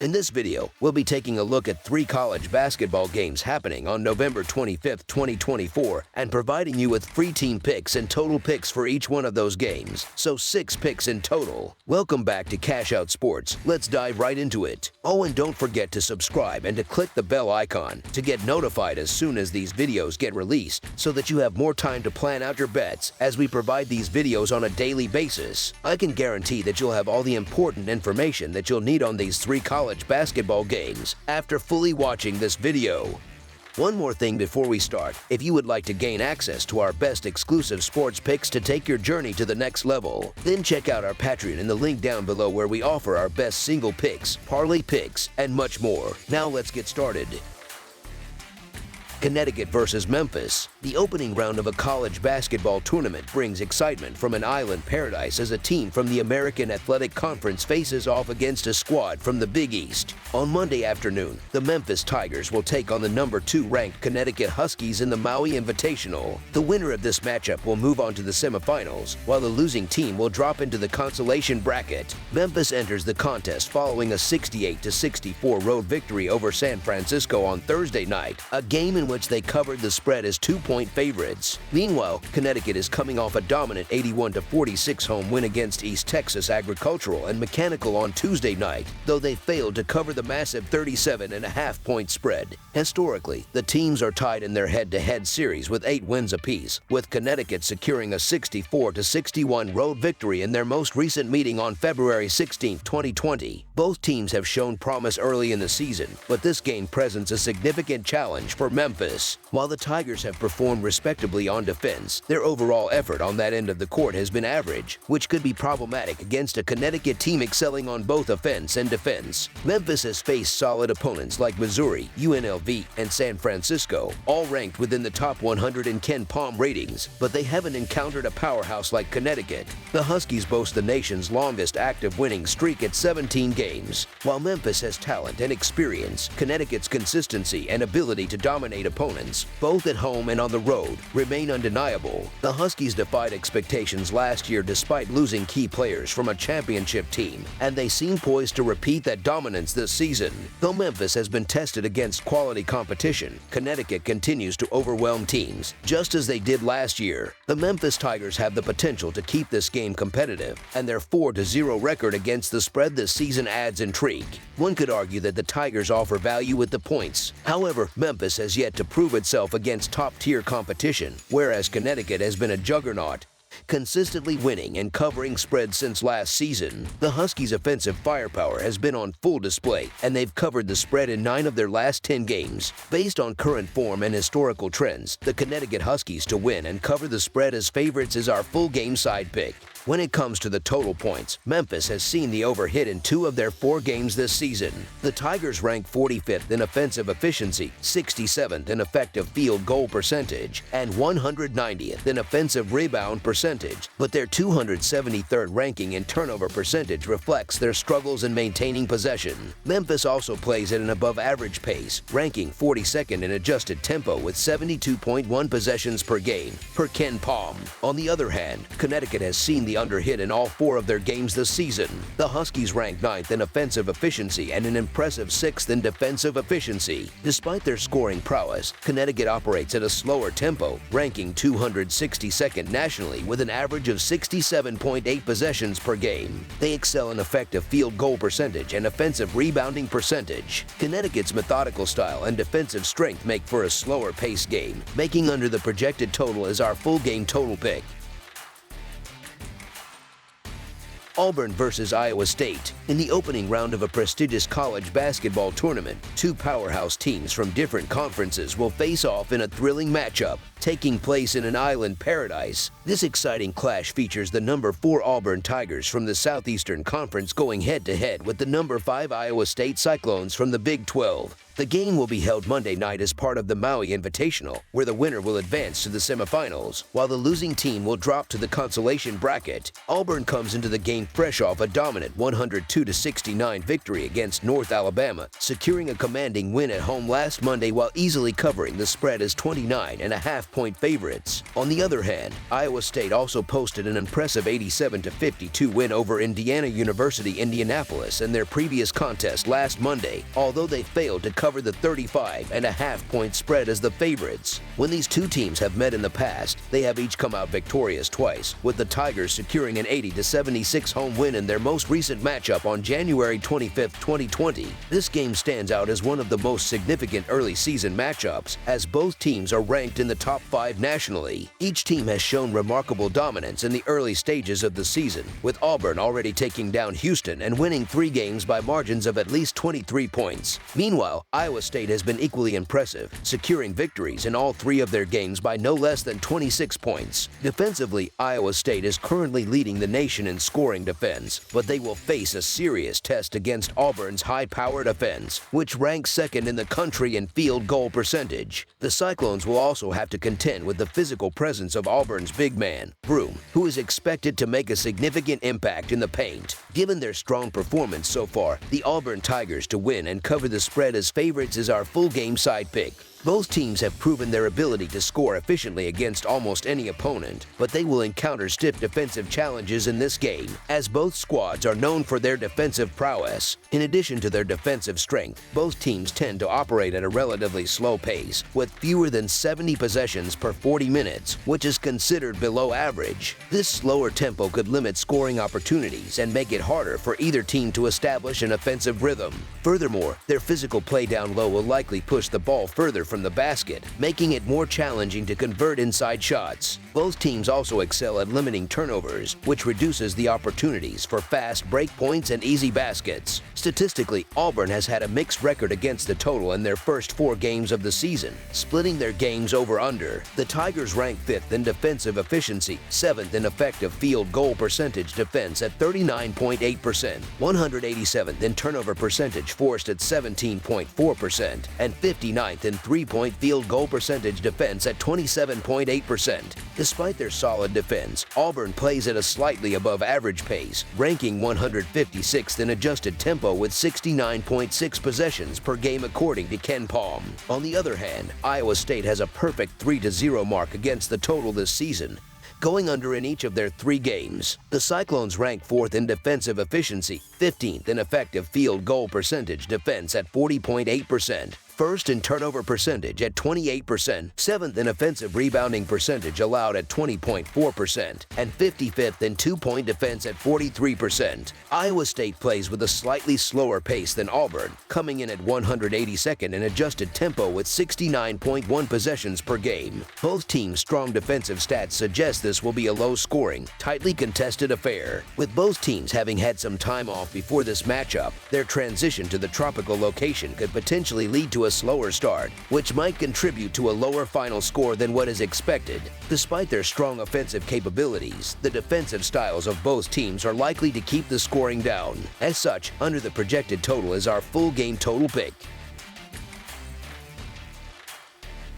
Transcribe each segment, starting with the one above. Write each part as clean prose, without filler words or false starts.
In this video, we'll be taking a look at 3 college basketball games happening on November 25th, 2024, and providing you with free team picks and total picks for each one of those games, so 6 picks in total. Welcome back to Cash Out Sports. Let's dive right into it. Oh, and don't forget to subscribe and to click the bell icon to get notified as soon as these videos get released, so that you have more time to plan out your bets as we provide these videos on a daily basis. I can guarantee that you'll have all the important information that you'll need on these 3 college basketball games after fully watching this video. One more thing before we start: if you would like to gain access to our best exclusive sports picks to take your journey to the next level, then check out our Patreon in the link down below, where we offer our best single picks, parlay picks, and much more. Now let's get started. Connecticut versus Memphis. The opening round of a college basketball tournament brings excitement from an island paradise as a team from the American Athletic Conference faces off against a squad from the Big East. On Monday afternoon, the Memphis Tigers will take on the number 2 ranked Connecticut Huskies in the Maui Invitational. The winner of this matchup will move on to the semifinals, while the losing team will drop into the consolation bracket. Memphis enters the contest following a 68-64 road victory over San Francisco on Thursday night, a game in which they covered the spread as 2-point favorites. Meanwhile, Connecticut is coming off a dominant 81-46 home win against East Texas Agricultural and Mechanical on Tuesday night, though they failed to cover the massive 37.5-point spread. Historically, the teams are tied in their head-to-head series with 8 wins apiece, with Connecticut securing a 64-61 road victory in their most recent meeting on February 16, 2020. Both teams have shown promise early in the season, but this game presents a significant challenge for Memphis. While the Tigers have performed respectably on defense, their overall effort on that end of the court has been average, which could be problematic against a Connecticut team excelling on both offense and defense. Memphis has faced solid opponents like Missouri, UNLV, and San Francisco, all ranked within the top 100 in KenPom ratings, but they haven't encountered a powerhouse like Connecticut. The Huskies boast the nation's longest active winning streak at 17 games. While Memphis has talent and experience, Connecticut's consistency and ability to dominate opponents, both at home and on the road, remain undeniable. The Huskies defied expectations last year despite losing key players from a championship team, and they seem poised to repeat that dominance this season. Though Memphis has been tested against quality competition, Connecticut continues to overwhelm teams, just as they did last year. The Memphis Tigers have the potential to keep this game competitive, and their 4-0 record against the spread this season adds intrigue. One could argue that the Tigers offer value with the points. However, Memphis has yet to prove itself against top-tier competition, whereas Connecticut has been a juggernaut, consistently winning and covering spreads since last season. The Huskies' offensive firepower has been on full display, and they've covered the spread in 9 of their last 10 games. Based on current form and historical trends, the Connecticut Huskies to win and cover the spread as favorites is our full game side pick. When it comes to the total points, Memphis has seen the over hit in 2 of their 4 games this season. The Tigers rank 45th in offensive efficiency, 67th in effective field goal percentage, and 190th in offensive rebound percentage, but their 273rd ranking in turnover percentage reflects their struggles in maintaining possession. Memphis also plays at an above-average pace, ranking 42nd in adjusted tempo with 72.1 possessions per game, per KenPom. On the other hand, Connecticut has seen the underhit in all 4 of their games this season. The Huskies rank 9th in offensive efficiency and an impressive 6th in defensive efficiency. Despite their scoring prowess, Connecticut operates at a slower tempo, ranking 262nd nationally with an average of 67.8 possessions per game. They excel in effective field goal percentage and offensive rebounding percentage. Connecticut's methodical style and defensive strength make for a slower-paced game, making under the projected total as our full game total pick. Auburn versus Iowa State. In the opening round of a prestigious college basketball tournament, 2 powerhouse teams from different conferences will face off in a thrilling matchup, taking place in an island paradise. This exciting clash features the number 4 Auburn Tigers from the Southeastern Conference going head-to-head with the number 5 Iowa State Cyclones from the Big 12. The game will be held Monday night as part of the Maui Invitational, where the winner will advance to the semifinals, while the losing team will drop to the consolation bracket. Auburn comes into the game fresh off a dominant 102-69 victory against North Alabama, securing a commanding win at home last Monday while easily covering the spread as 29.5 2.5-point favorites. On the other hand, Iowa State also posted an impressive 87-52 win over Indiana University Indianapolis in their previous contest last Monday, although they failed to cover the 35.5-point spread as the favorites. When these two teams have met in the past, they have each come out victorious twice, with the Tigers securing an 80-76 home win in their most recent matchup on January 25, 2020. This game stands out as one of the most significant early season matchups, as both teams are ranked in the top 5 nationally. Each team has shown remarkable dominance in the early stages of the season, with Auburn already taking down Houston and winning 3 games by margins of at least 23 points. Meanwhile, Iowa State has been equally impressive, securing victories in all 3 of their games by no less than 26 points. Defensively, Iowa State is currently leading the nation in scoring defense, but they will face a serious test against Auburn's high-powered offense, which ranks second in the country in field goal percentage. The Cyclones will also have to contend with the physical presence of Auburn's big man, Broome, who is expected to make a significant impact in the paint. Given their strong performance so far, the Auburn Tigers to win and cover the spread as favorites is our full game side pick. Both teams have proven their ability to score efficiently against almost any opponent, but they will encounter stiff defensive challenges in this game, as both squads are known for their defensive prowess. In addition to their defensive strength, both teams tend to operate at a relatively slow pace, with fewer than 70 possessions per 40 minutes, which is considered below average. This slower tempo could limit scoring opportunities and make it harder for either team to establish an offensive rhythm. Furthermore, their physical play down low will likely push the ball further from the basket, making it more challenging to convert inside shots. Both teams also excel at limiting turnovers, which reduces the opportunities for fast break points and easy baskets. Statistically, Auburn has had a mixed record against the total in their first 4 games of the season, splitting their games over-under. The Tigers rank 5th in defensive efficiency, 7th in effective field goal percentage defense at 39.8%, 187th in turnover percentage forced at 17.4%, and 59th in three-point field goal percentage defense at 27.8%. Despite their solid defense, Auburn plays at a slightly above average pace, ranking 156th in adjusted tempo with 69.6 possessions per game according to Ken Palm. On the other hand, Iowa State has a perfect 3-0 mark against the total this season, going under in each of their 3 games. The Cyclones rank 4th in defensive efficiency, 15th in effective field goal percentage defense at 40.8%, 1st in turnover percentage at 28%, 7th in offensive rebounding percentage allowed at 20.4%, and 55th in two-point defense at 43%. Iowa State plays with a slightly slower pace than Auburn, coming in at 182nd in adjusted tempo with 69.1 possessions per game. Both teams' strong defensive stats suggest this will be a low-scoring, tightly contested affair. With both teams having had some time off before this matchup, their transition to the tropical location could potentially lead to a slower start, which might contribute to a lower final score than what is expected. Despite their strong offensive capabilities, the defensive styles of both teams are likely to keep the scoring down. As such, under the projected total is our full game total pick.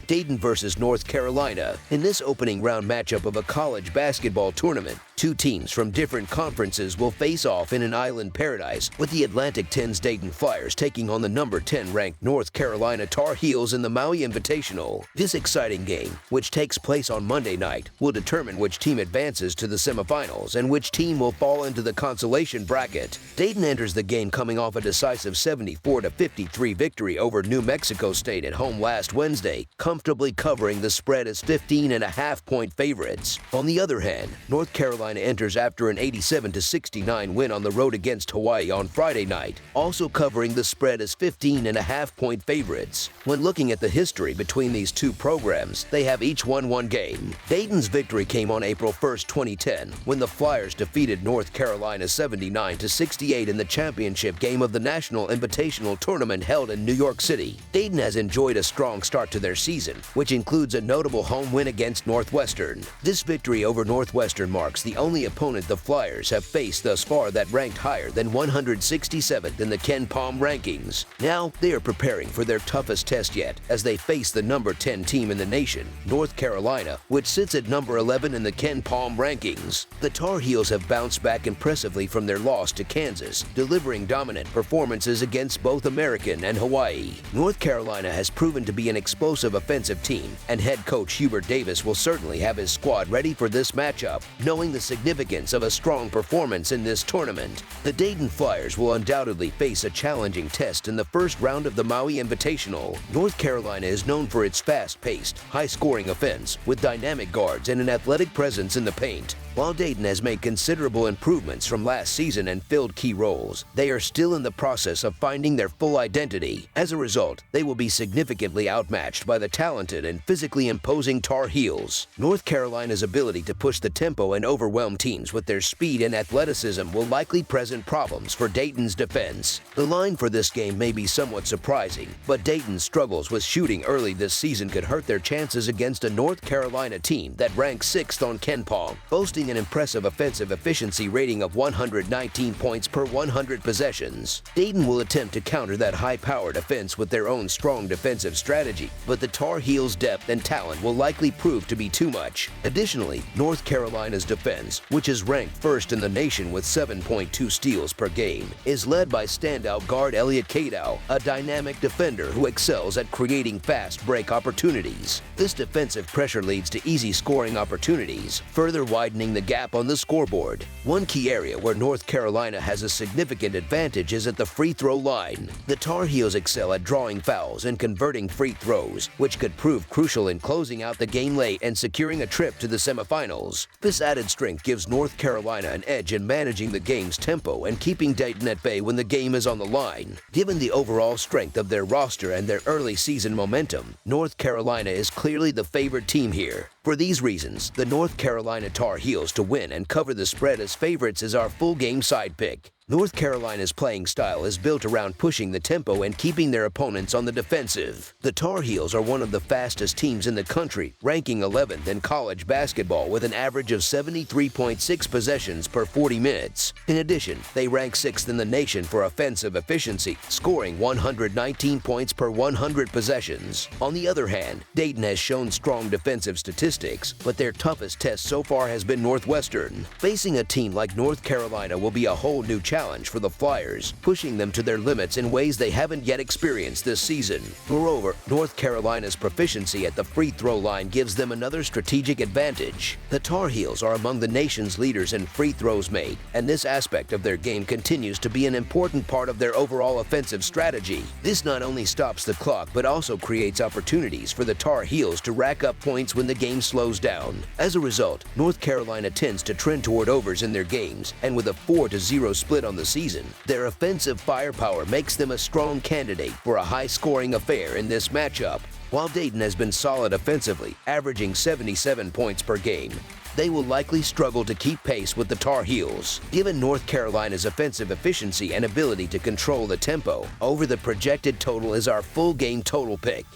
Dayton versus North Carolina. In this opening round matchup of a college basketball tournament, 2 teams from different conferences will face off in an island paradise, with the Atlantic 10's Dayton Flyers taking on the number 10 ranked North Carolina Tar Heels in the Maui Invitational. This exciting game, which takes place on Monday night, will determine which team advances to the semifinals and which team will fall into the consolation bracket. Dayton enters the game coming off a decisive 74-53 victory over New Mexico State at home last Wednesday, comfortably covering the spread as 15.5-point favorites. On the other hand, North Carolina enters after an 87-69 win on the road against Hawaii on Friday night, also covering the spread as 15.5-point favorites. When looking at the history between these 2 programs, they have each won 1 game. Dayton's victory came on April 1, 2010, when the Flyers defeated North Carolina 79-68 in the championship game of the National Invitational Tournament held in New York City. Dayton has enjoyed a strong start to their season, which includes a notable home win against Northwestern. This victory over Northwestern marks the the only opponent the Flyers have faced thus far that ranked higher than 167th in the KenPom rankings. Now, they are preparing for their toughest test yet as they face the number 10 team in the nation, North Carolina, which sits at number 11 in the KenPom rankings. The Tar Heels have bounced back impressively from their loss to Kansas, delivering dominant performances against both American and Hawaii. North Carolina has proven to be an explosive offensive team, and head coach Hubert Davis will certainly have his squad ready for this matchup, knowing the significance of a strong performance in this tournament. The Dayton Flyers will undoubtedly face a challenging test in the first round of the Maui Invitational. North Carolina is known for its fast-paced, high-scoring offense, with dynamic guards and an athletic presence in the paint. While Dayton has made considerable improvements from last season and filled key roles, they are still in the process of finding their full identity. As a result, they will be significantly outmatched by the talented and physically imposing Tar Heels. North Carolina's ability to push the tempo and overwhelm teams with their speed and athleticism will likely present problems for Dayton's defense. The line for this game may be somewhat surprising, but Dayton's struggles with shooting early this season could hurt their chances against a North Carolina team that ranks 6th on KenPom, boasting an impressive offensive efficiency rating of 119 points per 100 possessions. Dayton will attempt to counter that high-powered offense with their own strong defensive strategy, but the Tar Heels' depth and talent will likely prove to be too much. Additionally, North Carolina's defense, which is ranked first in the nation with 7.2 steals per game, is led by standout guard Elliot Cadow, a dynamic defender who excels at creating fast break opportunities. This defensive pressure leads to easy scoring opportunities, further widening the gap on the scoreboard. One key area where North Carolina has a significant advantage is at the free throw line. The Tar Heels excel at drawing fouls and converting free throws, which could prove crucial in closing out the game late and securing a trip to the semifinals. This added strength gives North Carolina an edge in managing the game's tempo and keeping Dayton at bay when the game is on the line. Given the overall strength of their roster and their early season momentum, North Carolina is clearly the favored team here. For these reasons, the North Carolina Tar Heels to win and cover the spread as favorites is our full game side pick. North Carolina's playing style is built around pushing the tempo and keeping their opponents on the defensive. The Tar Heels are one of the fastest teams in the country, ranking 11th in college basketball with an average of 73.6 possessions per 40 minutes. In addition, they rank 6th in the nation for offensive efficiency, scoring 119 points per 100 possessions. On the other hand, Dayton has shown strong defensive statistics, but their toughest test so far has been Northwestern. Facing a team like North Carolina will be a whole new challenge for the Flyers, pushing them to their limits in ways they haven't yet experienced this season. Moreover, North Carolina's proficiency at the free throw line gives them another strategic advantage. The Tar Heels are among the nation's leaders in free throws made, and this aspect of their game continues to be an important part of their overall offensive strategy. This not only stops the clock, but also creates opportunities for the Tar Heels to rack up points when the game slows down. As a result, North Carolina tends to trend toward overs in their games, and with a 4-0 split on the season, their offensive firepower makes them a strong candidate for a high-scoring affair in this matchup. While Dayton has been solid offensively, averaging 77 points per game, they will likely struggle to keep pace with the Tar Heels. Given North Carolina's offensive efficiency and ability to control the tempo, over the projected total is our full game total pick.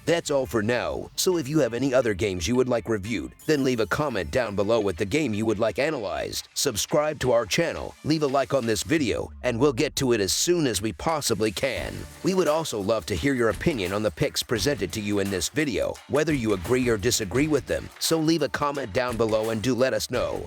That's all for now, so if you have any other games you would like reviewed, then leave a comment down below with the game you would like analyzed. Subscribe to our channel, leave a like on this video, and we'll get to it as soon as we possibly can. We would also love to hear your opinion on the picks presented to you in this video, whether you agree or disagree with them, so leave a comment down below and do let us know.